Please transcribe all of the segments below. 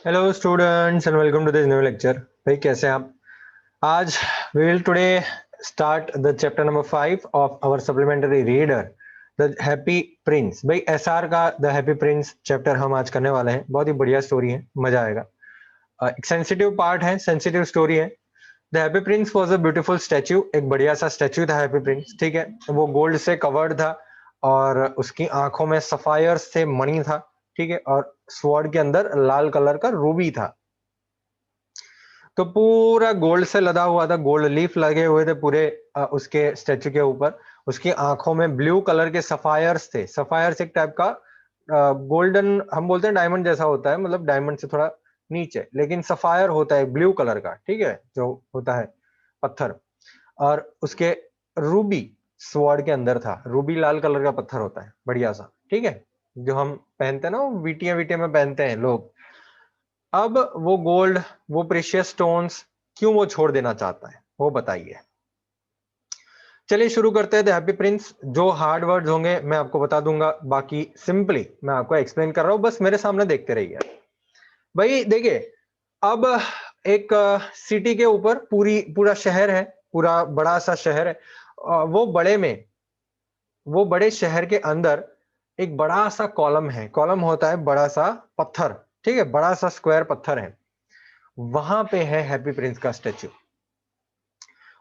Hello students and welcome to this new lecture. भाई कैसे हैं आप? आज we will today start the chapter number 5 of our supplementary reader the happy prince. भाई SR का the happy prince chapter हम आज करने वाले हैं। बहुत ही बढ़िया स्टोरी है, मजा आएगा। एक सेंसिटिव पार्ट है, सेंसिटिव स्टोरी है। The happy Prince was a beautiful statue. एक बढ़िया सा स्टैच्यू था हैप्पी प्रिंस, ठीक है। वो गोल्ड से कवर्ड था और उसकी आंखों में सफायर्स से मणि था, ठीक है। और स्वॉर्ड के अंदर लाल कलर का रूबी था। तो पूरा गोल्ड से लदा हुआ था, गोल्ड लीफ लगे हुए थे पूरे उसके स्टैचू के ऊपर। उसकी आंखों में ब्लू कलर के सफायर्स थे। सफायर्स एक टाइप का गोल्डन, हम बोलते हैं डायमंड जैसा होता है, मतलब डायमंड से थोड़ा नीचे, लेकिन सफायर होता है ब्लू कलर का, ठीक है, जो होता है पत्थर। और उसके रूबी स्वॉर्ड के अंदर था। रूबी लाल कलर का पत्थर होता है, बढ़िया सा, ठीक है, जो हम पहनते हैं ना, वो वीटिया वीटिया में पहनते हैं लोग। अब वो गोल्ड, वो प्रेशियस स्टोन्स क्यों वो छोड़ देना चाहता है, वो बताइए। चलिए शुरू करते हैं द हैप्पी प्रिंस। जो हार्ड वर्ड्स होंगे मैं आपको बता दूंगा, बाकी सिंपली मैं आपको एक्सप्लेन कर रहा हूं, बस मेरे सामने देखते रहिए। भाई देखिए, अब एक सिटी के ऊपर पूरा शहर है, पूरा बड़ा सा शहर है। वो बड़े में, वो बड़े शहर के अंदर एक बड़ा सा कॉलम है। कॉलम होता है बड़ा सा पत्थर, ठीक है, बड़ा सा स्क्वायर पत्थर है। वहां पे है हैप्पी प्रिंस का स्टेच्यू।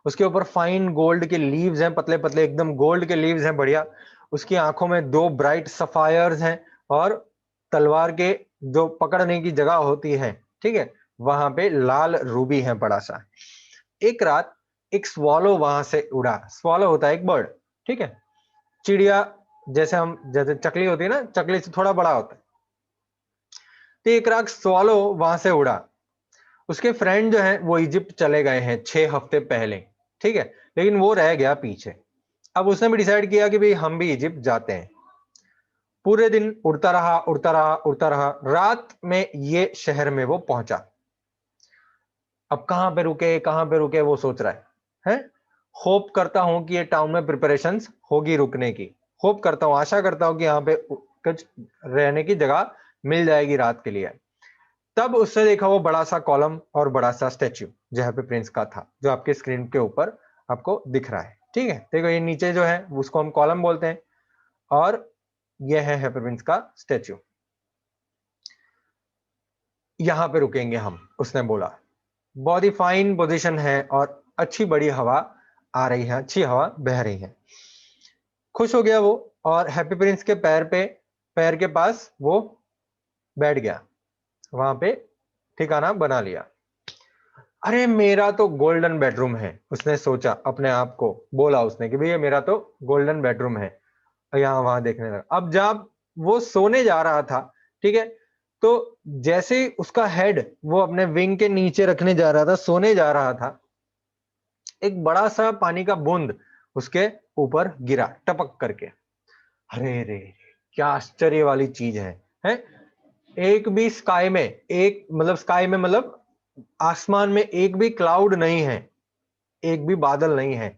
उसके ऊपर फाइन गोल्ड के लीव्स हैं, पतले पतले एकदम गोल्ड के लीव्स हैं, बढ़िया। उसकी आंखों में दो ब्राइट सफायर्स हैं और तलवार के जो पकड़ने की जगह होती है, ठीक है, वहां पे लाल रूबी है बड़ा सा। एक रात एक स्वॉलो वहां से उड़ा। स्वॉलो होता है एक बर्ड, ठीक है, चिड़िया। जैसे चकली होती है ना, चकली से थोड़ा बड़ा होता है। तो एक रात स्वॉलो वहां से उड़ा। उसके फ्रेंड जो है वो इजिप्ट चले गए हैं 6 हफ्ते पहले, ठीक है, लेकिन वो रह गया पीछे। अब उसने भी डिसाइड किया कि भाई हम भी इजिप्ट जाते हैं। पूरे दिन उड़ता रहा, उड़ता रहा, उड़ता रहा। रात में ये शहर में वो पहुंचा। अब कहां पे रुके वो सोच रहा है। होप करता हूं कि ये टाउन में प्रिपरेशंस होगी रुकने की। होप करता हूं, आशा करता हूं कि यहाँ पे कुछ रहने की जगह मिल जाएगी रात के लिए। तब उसने देखा वो बड़ा सा कॉलम और बड़ा सा स्टैच्यू जो हैप्पी प्रिंस का था, जो आपके स्क्रीन के ऊपर आपको दिख रहा है, ठीक है। देखो ये नीचे जो है उसको हम कॉलम बोलते हैं और ये है हैप्पी प्रिंस का स्टैच्यू। यहां पे रुकेंगे हम, उसने बोला। बहुत ही फाइन पोजीशन है और अच्छी बड़ी हवा आ रही है, अच्छी हवा बह रही है। खुश हो गया वो और हैप्पी प्रिंस के पैर के पास वो बैठ गया। वहां पे ठिकाना बना लिया। अरे मेरा तो गोल्डन बेडरूम है, उसने सोचा, अपने आप को बोला उसने कि भैया मेरा तो गोल्डन बेडरूम है। यहाँ वहां देखने लगा। अब जब वो सोने जा रहा था, ठीक है, तो जैसे ही उसका हेड वो अपने विंग के नीचे रखने जा रहा था, सोने जा रहा था, एक बड़ा सा पानी का बूंद उसके ऊपर गिरा टपक करके। अरे रे, क्या आश्चर्य वाली चीज है? एक भी स्काई में, एक मतलब स्काई में मतलब आसमान में एक भी क्लाउड नहीं है, एक भी बादल नहीं है।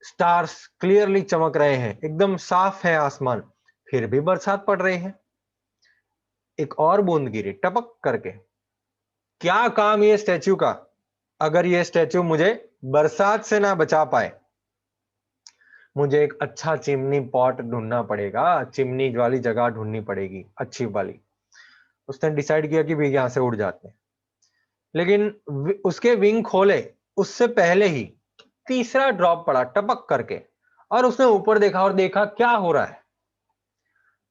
स्टार्स क्लियरली चमक रहे हैं, एकदम साफ है आसमान, फिर भी बरसात पड़ रही है। एक और बूंद गिरी टपक करके। क्या काम ये स्टैच्यू का? अगर ये स्टैच्यू मुझे बरसात से ना बचा पाए, मुझे एक अच्छा चिमनी पॉट ढूंढना पड़ेगा, चिमनी वाली जगह ढूंढनी पड़ेगी अच्छी वाली। उसने डिसाइड किया कि भी यहां से उड़ जाते हैं। लेकिन उसके विंग खोले उससे पहले ही तीसरा ड्रॉप पड़ा टपक करके, और उसने ऊपर देखा और देखा क्या हो रहा है।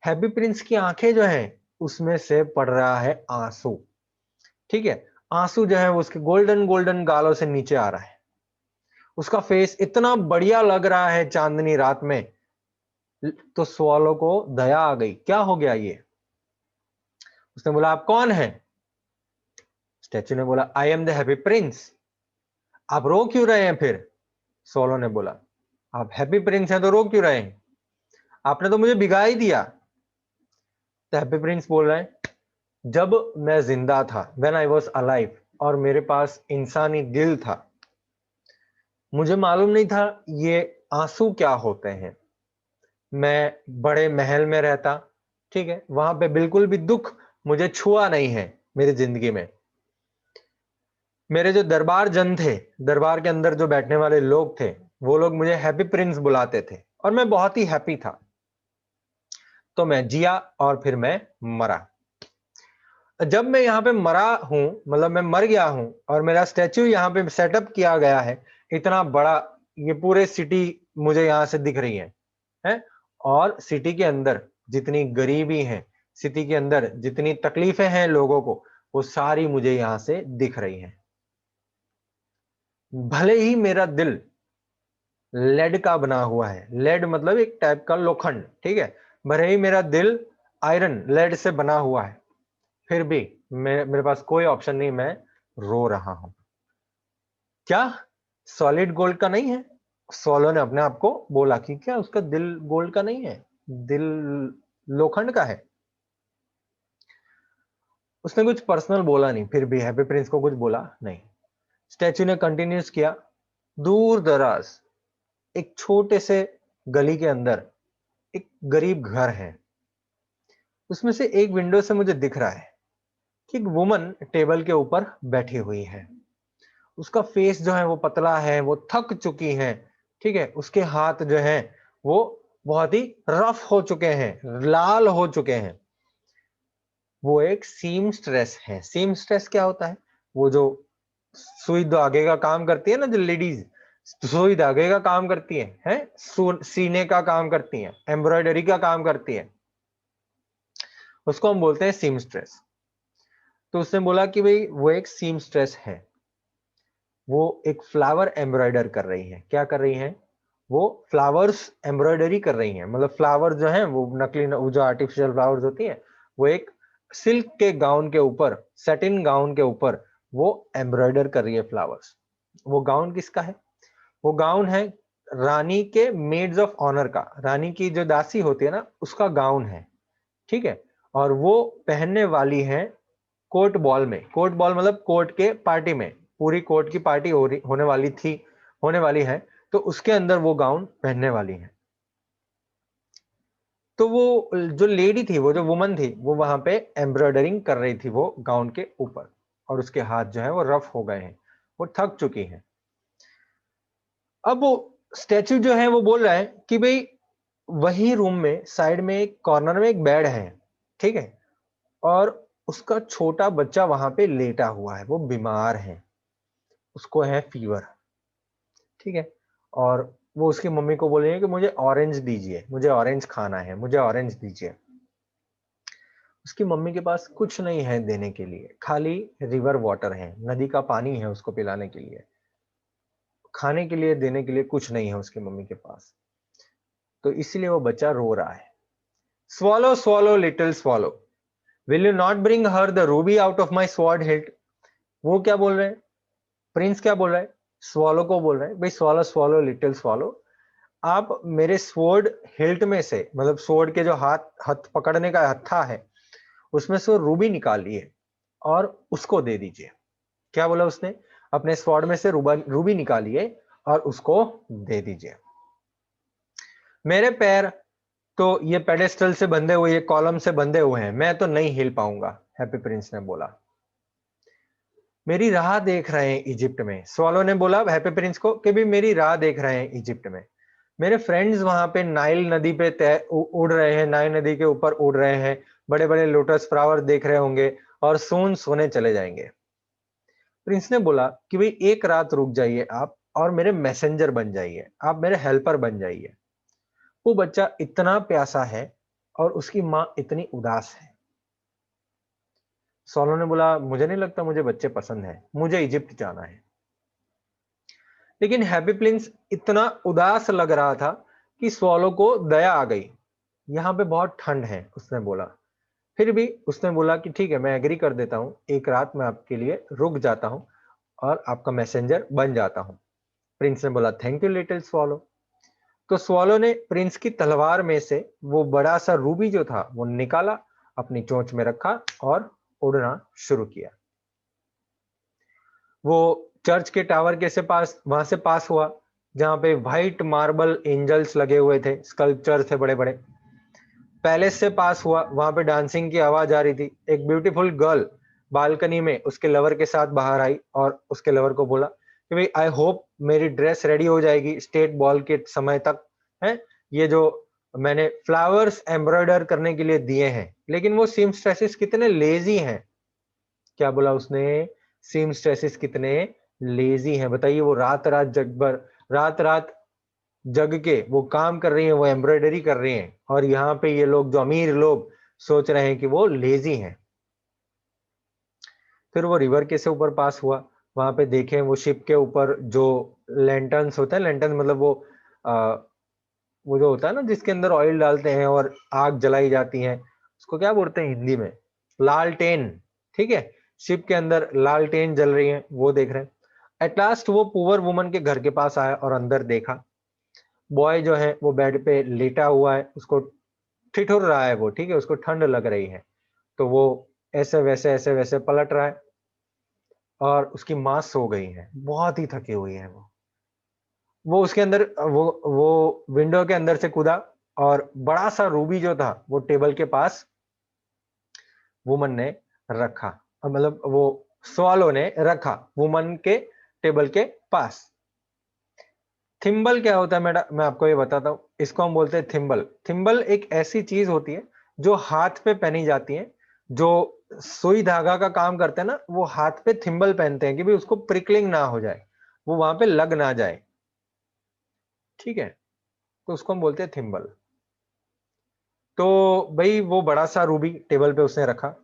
हैप्पी प्रिंस की आंखें जो हैं उसमें से पड़ रहा है आंसू, ठीक है। आंसू जो है वो उसके गोल्डन गोल्डन गालों से नीचे आ रहा है। उसका फेस इतना बढ़िया लग रहा है चांदनी रात में। तो स्वॉलो को दया आ गई, क्या हो गया ये? उसने बोला आप कौन है? स्टैचू ने बोला I am the happy Prince. आप रो क्यों रहे हैं फिर? सोलो ने बोला आप हैप्पी प्रिंस हैं तो रो क्यों रहे हैं? आपने तो मुझे भिगा ही दिया। तो हैप्पी प्रिंस बोल रहे हैं जब मैं जिंदा था, व्हेन आई वॉज अलाइव, और मेरे पास इंसानी दिल था, मुझे मालूम नहीं था ये आंसू क्या होते हैं। मैं बड़े महल में रहता, ठीक है, वहां पे बिल्कुल भी दुख मुझे छुआ नहीं है। मेरी जिंदगी में। मेरे जो दरबार जन थे, दरबार के अंदर जो बैठने वाले लोग थे, वो लोग मुझे हैप्पी प्रिंस बुलाते थे और मैं बहुत ही हैप्पी था। तो मैं जिया और फिर मैं मरा। जब मैं यहाँ पे मरा हूं, मतलब मैं मर गया हूं और मेरा स्टैच्यू यहाँ पे सेटअप किया गया है, इतना बड़ा, ये पूरे सिटी मुझे यहाँ से दिख रही है। और सिटी के अंदर जितनी गरीबी है, सिटी के अंदर जितनी तकलीफें हैं लोगों को, वो सारी मुझे यहाँ से दिख रही हैं। भले ही मेरा दिल लेड का बना हुआ है, लेड मतलब एक टाइप का लोखंड, ठीक है, भले ही मेरा दिल आयरन लेड से बना हुआ है, फिर भी मेरे पास कोई ऑप्शन नहीं, मैं रो रहा हूं। क्या सॉलिड गोल्ड का नहीं है? सोलो ने अपने आप को बोला कि क्या उसका दिल गोल्ड का नहीं है, दिल लोखंड का है। उसने कुछ पर्सनल बोला नहीं, फिर भी हैप्पी प्रिंस को कुछ बोला नहीं। स्टैच्यू ने कंटिन्यूस किया, दूर दराज एक छोटे से गली के अंदर एक गरीब घर है। उसमें से एक विंडो से मुझे दिख रहा है कि एक वुमन टेबल के ऊपर बैठी हुई है। उसका फेस जो है वो पतला है, वो थक चुकी है, ठीक है, उसके हाथ जो है वो बहुत ही रफ हो चुके हैं, लाल हो चुके हैं। वो एक सीम स्ट्रेस है। सीम स्ट्रेस क्या होता है? वो जो सुई धागे का काम करती है ना, जो लेडीज सुई धागे का काम करती है, सीने का काम करती है, एम्ब्रॉयडरी का काम करती है, उसको हम बोलते हैं सीम स्ट्रेस। तो उसने बोला कि भाई वो एक सीम स्ट्रेस है, वो एक फ्लावर एम्ब्रॉयडर कर रही है। क्या कर रही है? वो फ्लावर्स एम्ब्रॉयडरी कर रही है, मतलब फ्लावर जो है वो नकली, वो जो आर्टिफिशियल फ्लावर्स होती है, वो एक सिल्क के गाउन के ऊपर, सेटिन गाउन के ऊपर वो एम्ब्रॉयडर कर रही है फ्लावर्स। वो गाउन किसका है? वो गाउन है रानी के मेड्स ऑफ ऑनर का, रानी की जो दासी होती है ना, उसका गाउन है, ठीक है। और वो पहनने वाली है कोर्ट बॉल में। कोर्ट बॉल मतलब कोर्ट के पार्टी में, पूरी कोर्ट की पार्टी होने वाली थी, होने वाली है, तो उसके अंदर वो गाउन पहनने वाली है। तो वो जो लेडी थी, वो जो वुमन थी, वो वहां पे एम्ब्रॉयडरिंग कर रही थी वो गाउन के ऊपर, और उसके हाथ जो है वो रफ हो गए हैं, वो थक चुकी है। अब वो स्टैचू जो है वो बोल रहा है कि भाई वही रूम में साइड में एक कॉर्नर में एक बेड है, ठीक है, और उसका छोटा बच्चा वहां पे लेटा हुआ है, वो बीमार है, उसको है फीवर, ठीक है। और वो उसकी मम्मी को बोल रही है कि मुझे ऑरेंज दीजिए, मुझे ऑरेंज खाना है, मुझे ऑरेंज दीजिए। उसकी मम्मी के पास कुछ नहीं है देने के लिए, खाली रिवर वाटर है, नदी का पानी है उसको पिलाने के लिए, खाने के लिए देने के लिए कुछ नहीं है उसकी मम्मी के पास। तो इसीलिए वो बच्चा रो रहा है। Swallow swallow little swallow, will you not bring her the Ruby out of my sword hilt. वो क्या बोल रहे हैं? प्रिंस क्या बोल रहा है? स्वॉलो को बोल रहे हैं, भाई स्वॉलो स्वॉलो लिटिल स्वॉलो, आप मेरे स्वॉर्ड हिल्ट में से, मतलब स्वॉर्ड के जो हाथ हाथ पकड़ने का हत्था है, उसमें से वो रूबी निकालिए और उसको दे दीजिए। क्या बोला उसने? अपने स्वॉर्ड में से रूबी निकालिए और उसको दे दीजिए। मेरे पैर तो ये पेडेस्टल से बंधे हुए, ये कॉलम से बंधे हुए हैं, मैं तो नहीं हिल पाऊंगा, हैप्पी प्रिंस ने बोला। मेरी राह देख रहे हैं इजिप्ट में, स्वॉलो ने बोला हैप्पी प्रिंस को कि भी मेरी राह देख रहे हैं इजिप्ट में। मेरे फ्रेंड्स वहां पे नाइल नदी पे उड़ रहे हैं, नाइल नदी के ऊपर उड़ रहे हैं, बड़े बड़े लोटस फ्लावर देख रहे होंगे और सोन सोने चले जाएंगे। प्रिंस ने बोला कि भाई एक रात रुक जाइए आप, और मेरे मैसेंजर बन जाइए, आप मेरे हेल्पर बन जाइए। वो बच्चा इतना प्यासा है और उसकी माँ इतनी उदास है। सोलो ने बोला मुझे नहीं लगता मुझे बच्चे पसंद है, मुझे इजिप्ट जाना है। लेकिन हैप्पी प्रिंस इतना उदास लग रहा था कि स्वॉलो को दया आ गई। यहाँ पे बहुत ठंड है, उसने बोला। फिर भी उसने बोला कि ठीक है, मैं एग्री कर देता हूँ, एक रात मैं आपके लिए रुक जाता हूँ और आपका मैसेंजर बन जाता हूँ। प्रिंस ने बोला थैंक यू लिटिल स्वॉलो। तो स्वॉलो ने प्रिंस की तलवार में से वो बड़ा सा रूबी जो था वो निकाला, अपनी चोंच में रखा और उड़ना शुरू किया। वो चर्च के टावर के से पास, वहां से पास हुआ जहां पे व्हाइट मार्बल एंजल्स लगे हुए थे, स्कल्पचर थे बड़े बड़े। पैलेस से पास हुआ, वहां पे डांसिंग की आवाज आ रही थी। एक ब्यूटीफुल गर्ल बालकनी में उसके लवर के साथ बाहर आई और उसके लवर को बोला कि भाई आई होप मेरी ड्रेस रेडी हो जाएगी स्टेट बॉल के समय तक, है ये जो मैंने फ्लावर्स एम्ब्रॉयडर करने के लिए दिए हैं। लेकिन वो सीमस्ट्रेसेस कितने लेजी हैं, क्या बोला उसने, सीमस्ट्रेसेस कितने लेजी हैं। बताइए, वो रात रात रात रात जग के वो काम कर रही हैं, वो एम्ब्रॉयडरी कर रही हैं, और यहाँ पे ये लोग जो अमीर लोग सोच रहे हैं कि वो लेजी हैं। फिर वो रिवर के से ऊपर पास हुआ, वहां पे देखें वो शिप के ऊपर जो लैंटर्न्स होते हैं, लैंटर्न मतलब वो जो होता है ना जिसके अंदर ऑयल डालते हैं और आग जलाई जाती है, उसको क्या बोलते हैं हिंदी में, लालटेन। ठीक है, शिप के अंदर लालटेन जल रही है, वो देख रहे हैं। एट लास्ट वो पुअर वुमन के घर के पास आया और अंदर देखा, बॉय जो है वो बेड पे लेटा हुआ है, उसको ठिठुर रहा है वो, ठीक है, उसको ठंड लग रही है, तो वो ऐसे वैसे पलट रहा है, और उसकी मां सो गई है, बहुत ही थकी हुई है वो उसके अंदर वो विंडो के अंदर से कूदा, और बड़ा सा रूबी जो था वो टेबल के पास वुमन ने रखा, मतलब वो स्वालो ने रखा वुमन के टेबल के पास। थिम्बल क्या होता है मैडम, मैं आपको ये बताता हूँ, इसको हम बोलते हैं थिम्बल। थिम्बल एक ऐसी चीज होती है जो हाथ पे पहनी जाती है, जो सुई धागा का काम करते हैं ना, वो हाथ पे थिम्बल पहनते हैं कि भाई उसको प्रिकलिंग ना हो जाए, वो वहां पे लग ना जाए, ठीक है, तो उसको हम बोलते हैं थिम्बल। तो भाई वो बड़ा सा रूबी टेबल पे उसने रखा,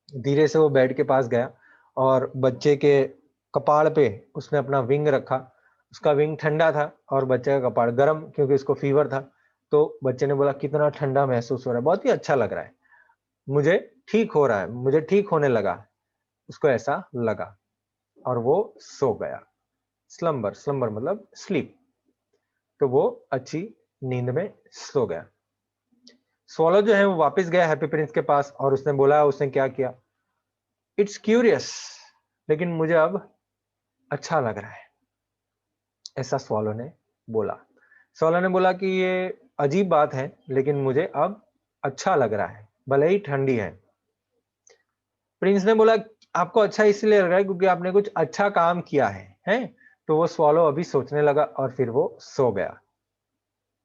धीरे से वो बेड के पास गया और बच्चे के कपाड़ पे उसने अपना विंग रखा। उसका विंग ठंडा था और बच्चे का कपाड़ गर्म, क्योंकि उसको फीवर था। तो बच्चे ने बोला कितना ठंडा महसूस हो रहा है, बहुत ही अच्छा लग रहा है, मुझे ठीक हो रहा है, मुझे ठीक होने लगा, उसको ऐसा लगा, और वो सो गया। स्लम्बर, स्लम्बर मतलब स्लीप, तो वो अच्छी नींद में सो गया। स्वॉलो जो है वो वापस गया हैप्पी प्रिंस के पास और उसने बोला, उसने क्या किया, इट्स क्यूरियस, लेकिन मुझे अब अच्छा लग रहा है, ऐसा स्वॉलो ने बोला। स्वॉलो ने बोला कि ये अजीब बात है, लेकिन मुझे अब अच्छा लग रहा है, भले ही ठंडी है। प्रिंस ने बोला आपको अच्छा इसलिए लग रहा है क्योंकि आपने कुछ अच्छा काम किया है? तो वो स्वॉलो अभी सोचने लगा और फिर वो सो गया।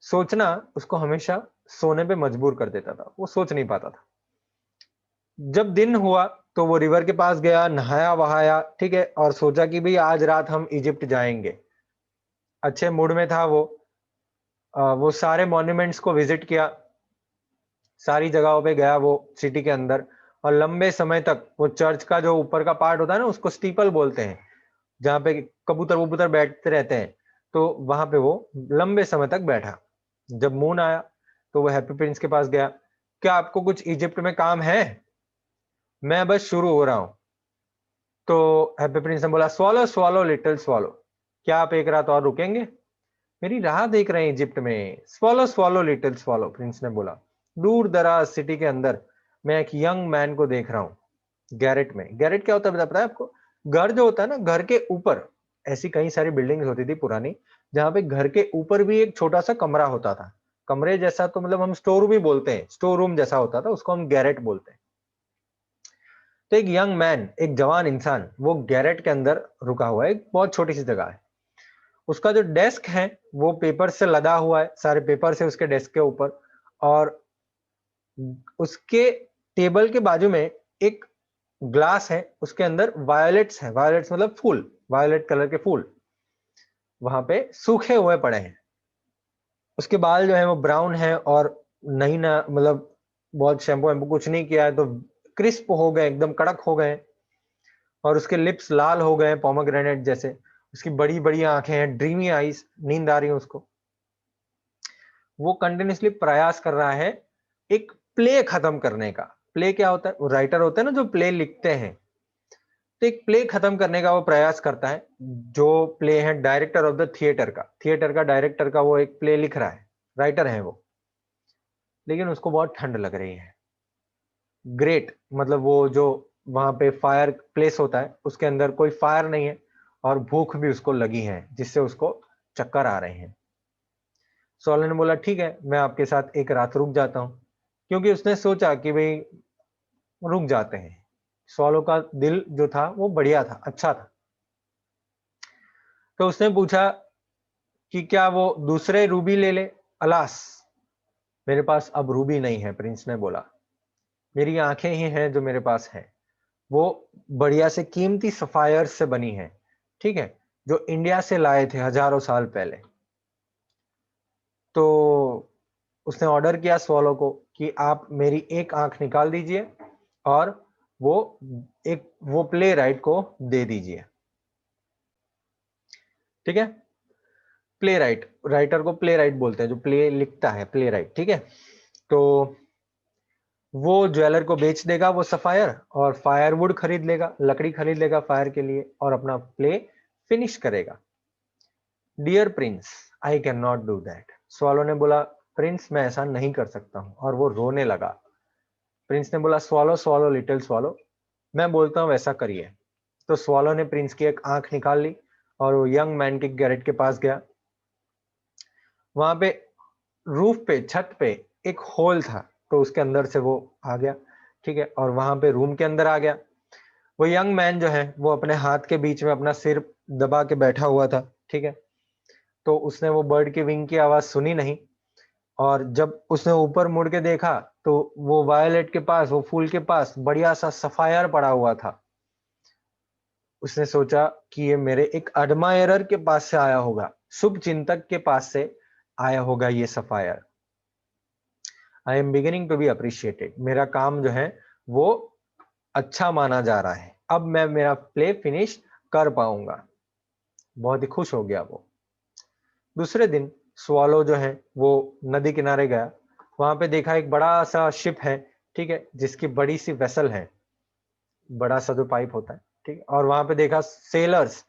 सोचना उसको हमेशा सोने पे मजबूर कर देता था, वो सोच नहीं पाता था। जब दिन हुआ तो वो रिवर के पास गया, नहाया वहाया, ठीक है, और सोचा कि भाई आज रात हम इजिप्ट जाएंगे। अच्छे मूड में था वो सारे मॉन्यूमेंट्स को विजिट किया, सारी जगहों पे गया वो सिटी के अंदर, और लंबे समय तक वो चर्च का जो ऊपर का पार्ट होता है ना, उसको स्टीपल बोलते हैं, जहाँ पे कबूतर वबूतर बैठते रहते हैं, तो वहां पे वो लंबे समय तक बैठा। जब मून आया तो वो हैप्पी प्रिंस के पास गया, क्या आपको कुछ इजिप्ट में काम है, मैं बस शुरू हो रहा हूं। तो हैप्पी प्रिंस ने बोला, स्वॉलो स्वॉलो लिटिल स्वॉलो, क्या आप एक रात और रुकेंगे, मेरी राह देख रहे हैं इजिप्ट में। Swallow swallow little swallow, Prince ने बोला, दूर दराज सिटी के अंदर मैं एक यंग मैन को देख रहा हूँ गैरेट में। गैरेट क्या होता है पता है आपको, घर जो होता है ना, घर के ऊपर ऐसी कई सारी बिल्डिंग्स होती थी पुरानी, जहां पे घर के ऊपर भी एक छोटा सा कमरा होता था, कमरे जैसा, तो मतलब हम स्टोर रूम ही बोलते हैं, स्टोर रूम जैसा होता था, उसको हम गैरेट बोलते हैं। तो एक यंग मैन, एक जवान इंसान, वो गैरेट के अंदर रुका हुआ है, एक बहुत छोटी सी जगह है। उसका जो डेस्क है वो पेपर से लदा हुआ है, सारे पेपर से उसके डेस्क के ऊपर, और उसके टेबल के बाजू में एक ग्लास है, उसके अंदर वायलेट्स है, वायलेट्स मतलब फूल, वायलेट कलर के फूल वहां पे सूखे हुए पड़े हैं। उसके बाल जो है वो ब्राउन है और नहीं ना, मतलब बहुत शैम्पू वैम्पू कुछ नहीं किया है, तो क्रिस्प हो गए, एकदम कड़क हो गए, और उसके लिप्स लाल हो गए पोमोग्रेनेट जैसे, उसकी बड़ी बड़ी आंखें हैं, ड्रीमी आईज, नींद आ रही है उसको। वो कंटिन्यूसली प्रयास कर रहा है एक प्ले खत्म करने का। प्ले क्या होता है, वो राइटर होते हैं ना जो प्ले लिखते हैं, तो एक प्ले खत्म करने का वो प्रयास करता है। जो प्ले है डायरेक्टर ऑफ द थिएटर का, थिएटर का डायरेक्टर का, वो एक प्ले लिख रहा है, राइटर है वो, लेकिन उसको बहुत ठंड लग रही है। ग्रेट मतलब वो जो वहां पे फायर प्लेस होता है उसके अंदर कोई फायर नहीं है, और भूख भी उसको लगी है जिससे उसको चक्कर आ रहे हैं। सोलन ने बोला ठीक है, मैं आपके साथ एक रात रुक जाता हूं, क्योंकि उसने सोचा कि भाई रुक जाते हैं, स्वॉलो का दिल जो था वो बढ़िया था, अच्छा था। तो उसने पूछा कि क्या वो दूसरे रूबी ले ले। अलास, मेरे पास अब रूबी नहीं है, प्रिंस ने बोला। मेरी आंखें ही हैं जो मेरे पास हैं। वो बढ़िया से कीमती सफायर से बनी है, ठीक है, जो इंडिया से लाए थे हजारों साल पहले। तो उसने ऑर्डर किया स्वॉलो को कि आप मेरी एक आंख निकाल दीजिए और वो वो प्ले राइट को दे दीजिए, ठीक है। प्ले राइट, राइटर को प्ले राइट बोलते हैं, जो प्ले लिखता है, प्ले राइट, ठीक है। तो वो ज्वेलर को बेच देगा वो सफायर, और फायरवुड खरीद लेगा, लकड़ी खरीद लेगा फायर के लिए, और अपना प्ले फिनिश करेगा। Dear prince, I can not do that. Swallow ने बोला, प्रिंस मैं ऐसा नहीं कर सकता हूं, और वो रोने लगा। प्रिंस ने बोला, स्वॉलो स्वॉलो लिटिल स्वॉलो, मैं बोलता हूं वैसा करिए। तो स्वॉलो ने प्रिंस की एक आंख निकाल ली और वो यंग मैन के गैरेट के पास गया। वहां पे रूफ पे, छत पे एक होल था, तो उसके अंदर से वो आ गया, ठीक है, और वहां पे रूम के अंदर आ गया। वो यंग मैन जो है वो अपने हाथ के बीच में अपना सिर दबा के बैठा हुआ था, ठीक है। तो उसने वो बर्ड की विंग की आवाज सुनी नहीं, और जब उसने ऊपर मुड़ के देखा तो वो वायलेट के पास, वो फूल के पास बढ़िया सा सफायर पड़ा हुआ था। उसने सोचा कि ये मेरे एक एडमायरर के पास से आया होगा, शुभ चिंतक के पास से आया होगा ये sapphire. I am beginning to be appreciated, मेरा काम जो है वो अच्छा माना जा रहा है, अब मैं मेरा प्ले फिनिश कर पाऊंगा। बहुत ही खुश हो गया वो। दूसरे दिन स्वॉलो जो है वो नदी किनारे गया। वहां पे देखा एक बड़ा सा शिप है, ठीक है, जिसकी बड़ी सी वेसल है, बड़ा सा जो पाइप होता है, ठीक है। और वहां पे देखा सेलर्स,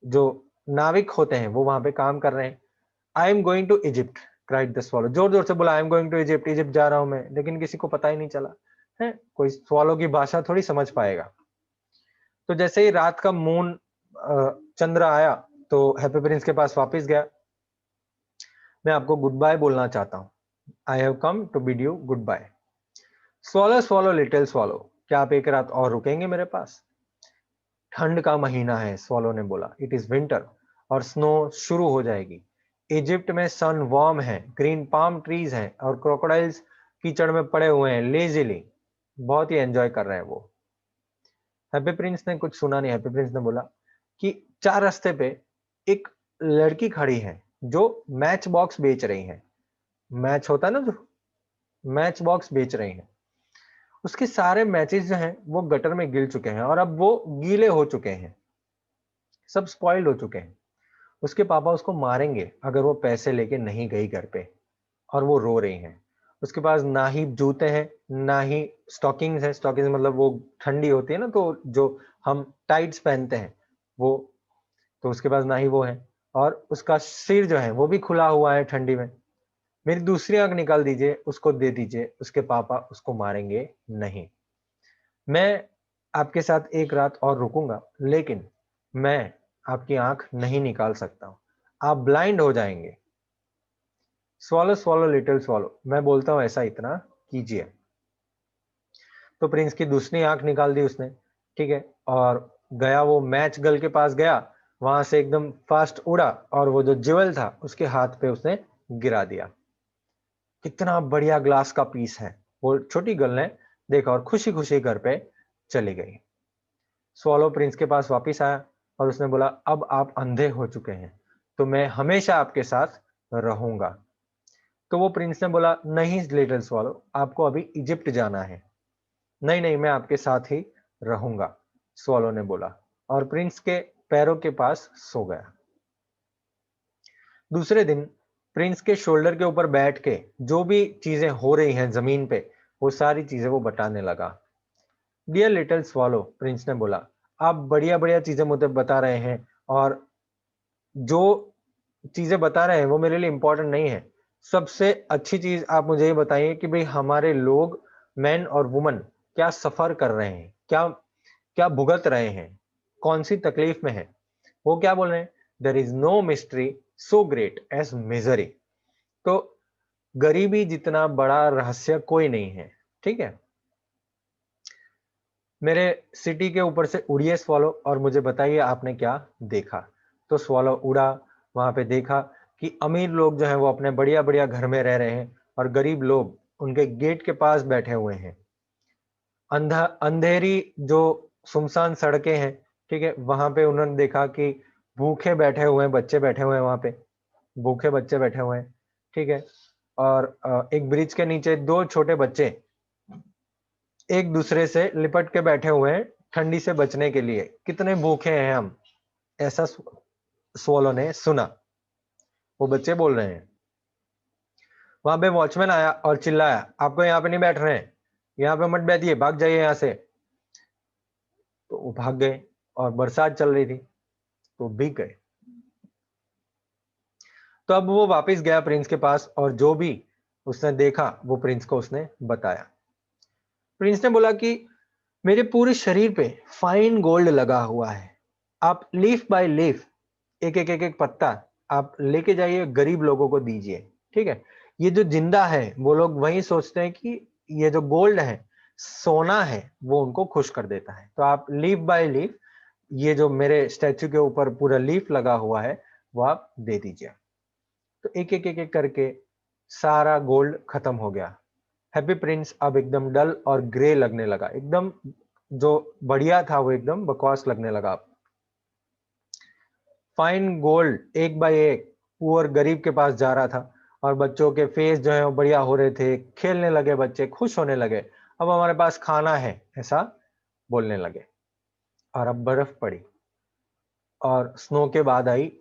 जो नाविक होते हैं, वो वहां पे काम कर रहे हैं। I am going to Egypt, cried the swallow, जोर जोर से बोला, I am going to Egypt, Egypt जा रहा हूं मैं। लेकिन किसी को पता ही नहीं चला है, कोई स्वॉलो की भाषा थोड़ी समझ पाएगा। तो जैसे ही रात का मून, चंद्र आया, तो हैप्पी प्रिंस के पास वापस गया। मैं आपको गुड बाय बोलना चाहता हूँ, I have come to bid you goodbye. Swallow swallow little swallow, क्या आप एक रात और रुकेंगे मेरे पास? ठंड का महीना है, स्वॉलो ने बोला, इट इज विंटर, और स्नो शुरू हो जाएगी। इजिप्ट में सन वार्म है, ग्रीन पाम ट्रीज हैं, और क्रोकोडाइल्स कीचड़ में पड़े हुए हैं लेजिली, बहुत ही एंजॉय कर रहे हैं वो। हैप्पी प्रिंस ने कुछ सुना नहीं। हैप्पी प्रिंस ने बोला कि चार रास्ते पे एक लड़की खड़ी है जो मैच बॉक्स बेच रही है। मैच होता है ना, जो मैच बॉक्स बेच रही है। उसके सारे मैचेस जो हैं वो गटर में गिर चुके हैं, और अब वो गीले हो चुके हैं, सब स्पॉइल्ड हो चुके हैं। उसके पापा उसको मारेंगे अगर वो पैसे लेके नहीं गई घर पे, और वो रो रही है। उसके पास ना ही जूते हैं, ना ही स्टॉकिंग्स है। स्टॉकिंग्स मतलब वो ठंडी होती है ना, तो जो हम टाइट्स पहनते हैं वो, तो उसके पास ना ही वो है। और उसका सिर जो है वो भी खुला हुआ है ठंडी में। मेरी दूसरी आंख निकाल दीजिए, उसको दे दीजिए, उसके पापा उसको मारेंगे नहीं। मैं आपके साथ एक रात और रुकूंगा, लेकिन मैं आपकी आंख नहीं निकाल सकता हूं, आप ब्लाइंड हो जाएंगे। स्वॉलो स्वॉलो लिटिल स्वॉलो, मैं बोलता हूं ऐसा इतना कीजिए। तो प्रिंस की दूसरी आंख निकाल दी उसने, ठीक है, और गया, वो मैच गर्ल के पास गया, वहां से एकदम फास्ट उड़ा, और वो जो ज्वेल था उसके हाथ पे उसने गिरा दिया। कितना बढ़िया ग्लास का पीस है, वो छोटी गर्ल ने देखा और खुशी खुशी घर पे चली गई। स्वॉलो प्रिंस के पास वापस आया और उसने बोला, अब आप अंधे हो चुके हैं, तो मैं हमेशा आपके साथ रहूंगा। तो वो प्रिंस ने बोला, नहीं लिटिल स्वॉलो, आपको अभी इजिप्ट जाना है। नहीं नहीं, मैं आपके साथ ही रहूंगा, स्वॉलो ने बोला, और प्रिंस के पैरों के पास सो गया। दूसरे दिन प्रिंस के शोल्डर के ऊपर बैठ के जो भी चीजें हो रही हैं जमीन पे, वो सारी चीजें वो बताने लगा। डियर लिटिल स्वॉलो, प्रिंस ने बोला, आप बढ़िया बढ़िया चीजें मुझे बता रहे हैं, और जो चीजें बता रहे हैं वो मेरे लिए इंपॉर्टेंट नहीं है। सबसे अच्छी चीज आप मुझे ये बताइए कि भाई हमारे लोग, मैन और वुमन, क्या सफर कर रहे हैं, क्या क्या भुगत रहे हैं, कौन सी तकलीफ में है। वो क्या बोल रहे हैं? There is no mystery so great as misery. तो गरीबी जितना बड़ा रहस्य कोई नहीं है, ठीक है। मेरे सिटी के ऊपर से उड़िए स्वॉलो और मुझे बताइए आपने क्या देखा। तो स्वॉलो उड़ा, वहां पे देखा कि अमीर लोग जो हैं वो अपने बढ़िया बढ़िया घर में रह रहे हैं और गरीब लोग उनके गेट के पास बैठे हुए हैं। अंधेरी जो सुनसान सड़कें हैं, ठीक है, वहां पे उन्होंने देखा कि भूखे बैठे हुए हैं, बच्चे बैठे हुए हैं वहां पे, भूखे बच्चे बैठे हुए हैं, ठीक है। और एक ब्रिज के नीचे दो छोटे बच्चे एक दूसरे से लिपट के बैठे हुए हैं ठंडी से बचने के लिए। कितने भूखे हैं हम, ऐसा स्वॉलो ने सुना। वो बच्चे बोल रहे हैं। वहां पे वॉचमैन आया और चिल्लाया, आपको यहाँ पे नहीं बैठ रहे हैं, यहाँ पे मत बैठिए, भाग जाइए यहाँ से। तो वो भाग गए और बरसात चल रही थी तो भीग गए। तो अब वो वापस गया प्रिंस के पास और जो भी उसने देखा वो प्रिंस को उसने बताया। प्रिंस ने बोला कि मेरे पूरे शरीर पे फाइन गोल्ड लगा हुआ है, आप लीफ बाय लीफ, एक एक पत्ता आप लेके जाइए, गरीब लोगों को दीजिए, ठीक है। ये जो जिंदा है वो लोग वही सोचते हैं कि ये जो गोल्ड है, सोना है, वो उनको खुश कर देता है। तो आप लीफ बाय लीफ, ये जो मेरे स्टैचू के ऊपर पूरा लीफ लगा हुआ है वो आप दे दीजिए। तो एक एक करके सारा गोल्ड खत्म हो गया। हैप्पी प्रिंस अब एकदम डल और ग्रे लगने लगा, एकदम जो बढ़िया था वो एकदम बकवास लगने लगा। फाइन गोल्ड एक बाय एक पुअर गरीब के पास जा रहा था और बच्चों के फेस जो है वो बढ़िया हो रहे थे, खेलने लगे बच्चे, खुश होने लगे, अब हमारे पास खाना है, ऐसा बोलने लगे। और अब बर्फ पड़ी और स्नो के बाद आई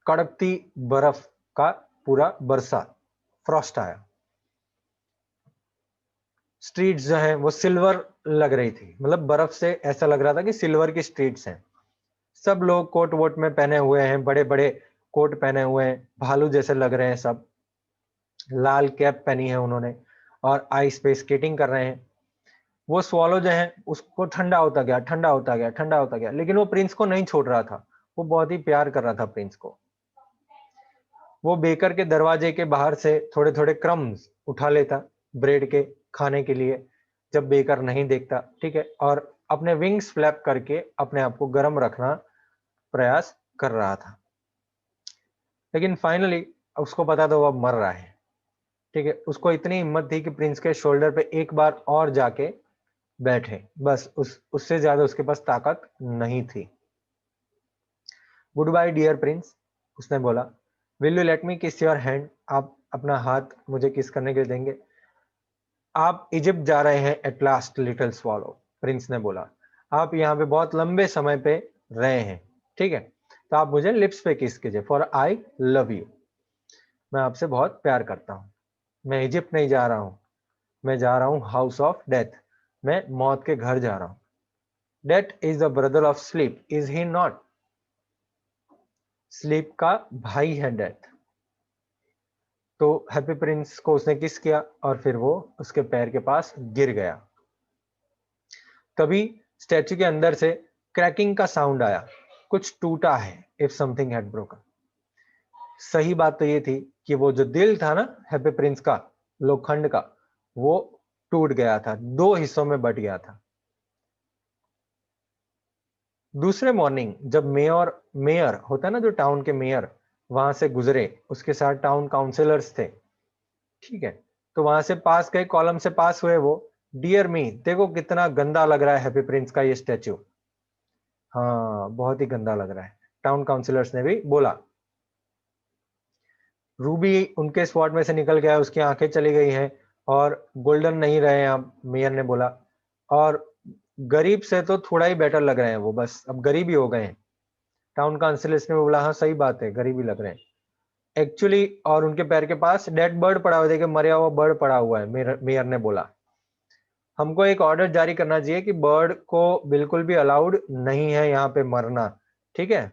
कड़कती बर्फ का पूरा बरसात, फ्रॉस्ट आया। स्ट्रीट्स जो है वो सिल्वर लग रही थी, मतलब बर्फ से ऐसा लग रहा था कि सिल्वर की स्ट्रीट्स हैं। सब लोग कोट वोट में पहने हुए हैं, बड़े बड़े कोट पहने हुए हैं, भालू जैसे लग रहे हैं सब। लाल कैप पहनी है उन्होंने और आइस पे स्केटिंग कर रहे हैं। वो स्वॉलो जो है उसको ठंडा होता गया, ठंडा होता गया, ठंडा होता गया, लेकिन वो प्रिंस को नहीं छोड़ रहा था। वो बहुत ही प्यार कर रहा था प्रिंस को। वो बेकर के दरवाजे के बाहर से थोड़े थोड़े क्रम्स उठा लेता ब्रेड के खाने के लिए, जब बेकर नहीं देखता, ठीक है, और अपने विंग्स फ्लैप करके अपने आप को गर्म रखना प्रयास कर रहा था। लेकिन फाइनली उसको पता था वो अब मर रहा है, ठीक है। उसको इतनी हिम्मत थी कि प्रिंस के शोल्डर पे एक बार और जाके बैठे, बस उससे ज्यादा उसके पास ताकत नहीं थी। गुड बाय डियर प्रिंस, उसने बोला। विल यू लेट मी किस योर हैंड, आप अपना हाथ मुझे किस करने के लिए देंगे। आप इजिप्ट जा रहे हैं at last little swallow, Prince ने बोला। आप यहाँ पे बहुत लंबे समय पे रहे हैं, ठीक है, तो आप मुझे लिप्स पे किस कीजिए, फॉर आई लव यू, मैं आपसे बहुत प्यार करता हूँ। मैं इजिप्ट नहीं जा रहा हूँ, मैं जा रहा हूँ हाउस ऑफ डेथ, मैं मौत के घर जा रहा हूँ। Death is the brother of sleep, is he not, sleep का भाई है डेथ। तो हैप्पी प्रिंस को उसने किस किया और फिर वो उसके पैर के पास गिर गया। तभी स्टैचू के अंदर से क्रैकिंग का साउंड आया, कुछ टूटा है, इफ समथिंग हैड ब्रोकन। सही बात तो ये थी कि वो जो दिल था ना हैप्पी प्रिंस का, लोखंड का, वो टूट गया था, दो हिस्सों में बट गया था। दूसरे मॉर्निंग जब मेयर मेयर होता है ना, जो टाउन के मेयर वहां से गुजरे, उसके साथ टाउन काउंसिलर्स थे, ठीक है, तो वहां से पास गए, कॉलम से पास हुए वो। डियर मी, देखो कितना गंदा लग रहा है हैप्पी प्रिंस का ये स्टैचू। हाँ, बहुत ही गंदा लग रहा है, टाउन काउंसिलर्स ने भी बोला। रूबी उनके स्पॉट में से निकल गया, उसकी आंखें चली गई हैं और गोल्डन नहीं रहे हैं अब, मेयर ने बोला। और गरीब से तो थोड़ा ही बेटर लग रहे हैं वो, बस अब गरीब ही हो गए हैं। टाउन काउंसिलर्स ने बोला, हाँ सही बात है, गरीब ही लग रहे हैं एक्चुअली। और उनके पैर के पास डेड बर्ड पड़ा हुआ, देखिए मरा हुआ बर्ड पड़ा हुआ है। मेयर ने बोला, हमको एक ऑर्डर जारी करना चाहिए कि बर्ड को बिल्कुल भी अलाउड नहीं है यहाँ पे मरना, ठीक है।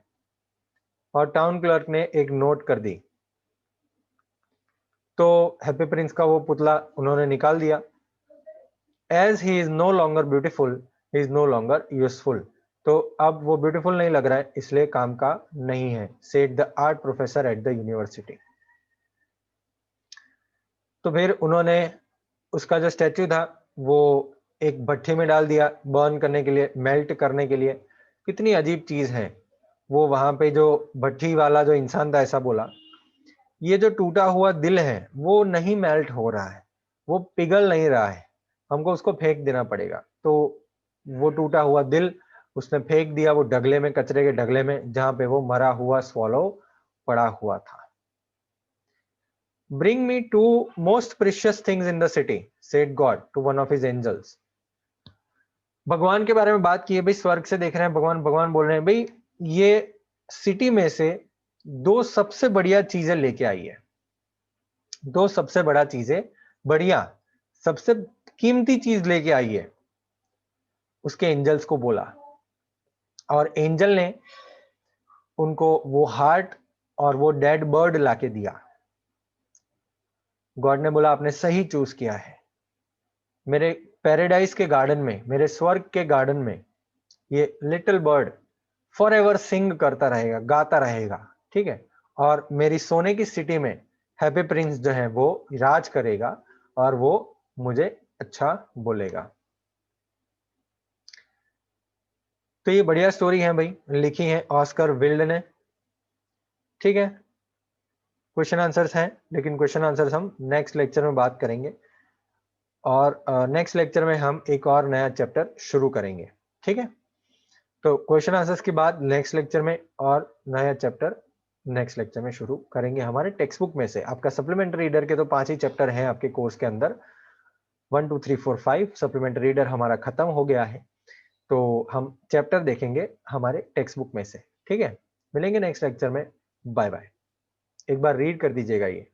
और टाउन क्लर्क ने एक नोट कर दी। तो हैप्पी प्रिंस का वो पुतला उन्होंने निकाल दिया। As he is no longer beautiful, he is no longer useful. तो अब वो ब्यूटीफुल नहीं लग रहा है, इसलिए काम का नहीं है, said the art professor at the university. तो फिर उन्होंने उसका जो स्टैचू था वो एक भट्ठी में डाल दिया बर्न करने के लिए, मेल्ट करने के लिए। कितनी अजीब चीज है। वो वहां पे जो भट्ठी वाला जो इंसान था ऐसा बोला, ये जो टूटा हुआ दिल है वो नहीं मेल्ट हो रहा है, वो पिघल नहीं रहा है, हमको उसको फेंक देना पड़ेगा। तो वो टूटा हुआ दिल उसने फेंक दिया वो ढगले में, कचरे के ढगले में, जहां पे वो मरा हुआ स्वॉलो पड़ा हुआ था। Bring me two most precious things in the city, said God to one of his angels. भगवान के बारे में बात की है भाई, स्वर्ग से देख रहे हैं भगवान, भगवान बोल रहे हैं भाई ये सिटी में से दो सबसे बढ़िया चीजें लेके आई है, दो सबसे बड़ा चीजें, बढ़िया सबसे कीमती चीज लेके आई है, उसके एंजल्स को बोला। और एंजल ने उनको वो हार्ट और वो डेड बर्ड लाके दिया। गॉड ने बोला आपने सही चूज किया है, मेरे पैराडाइज के गार्डन में, मेरे स्वर्ग के गार्डन में ये लिटिल बर्ड फॉर एवर सिंग करता रहेगा, गाता रहेगा, ठीक है। और मेरी सोने की सिटी में हैप्पी प्रिंस जो है वो राज करेगा और वो मुझे अच्छा बोलेगा। तो ये बढ़िया स्टोरी है भाई, लिखी है ऑस्कर विल्ड ने, ठीक है। क्वेश्चन आंसर्स हैं, लेकिन क्वेश्चन आंसर्स हम नेक्स्ट लेक्चर में बात करेंगे, और नेक्स्ट लेक्चर में हम एक और नया चैप्टर शुरू करेंगे, ठीक है। तो क्वेश्चन आंसर्स के बाद नेक्स्ट लेक्चर में और नया चैप्टर नेक्स्ट लेक्चर में शुरू करेंगे हमारे टेक्स्ट बुक में से। आपका सप्लीमेंट्री रीडर के तो 5 ही चैप्टर हैं आपके कोर्स के अंदर, 1 2 3 4 5 सप्लीमेंट्री रीडर हमारा खत्म हो गया है। तो हम चैप्टर देखेंगे हमारे टेक्स्ट बुक में से, ठीक है। मिलेंगे नेक्स्ट लेक्चर में, बाय बाय। एक बार रीड कर दीजिएगा ये।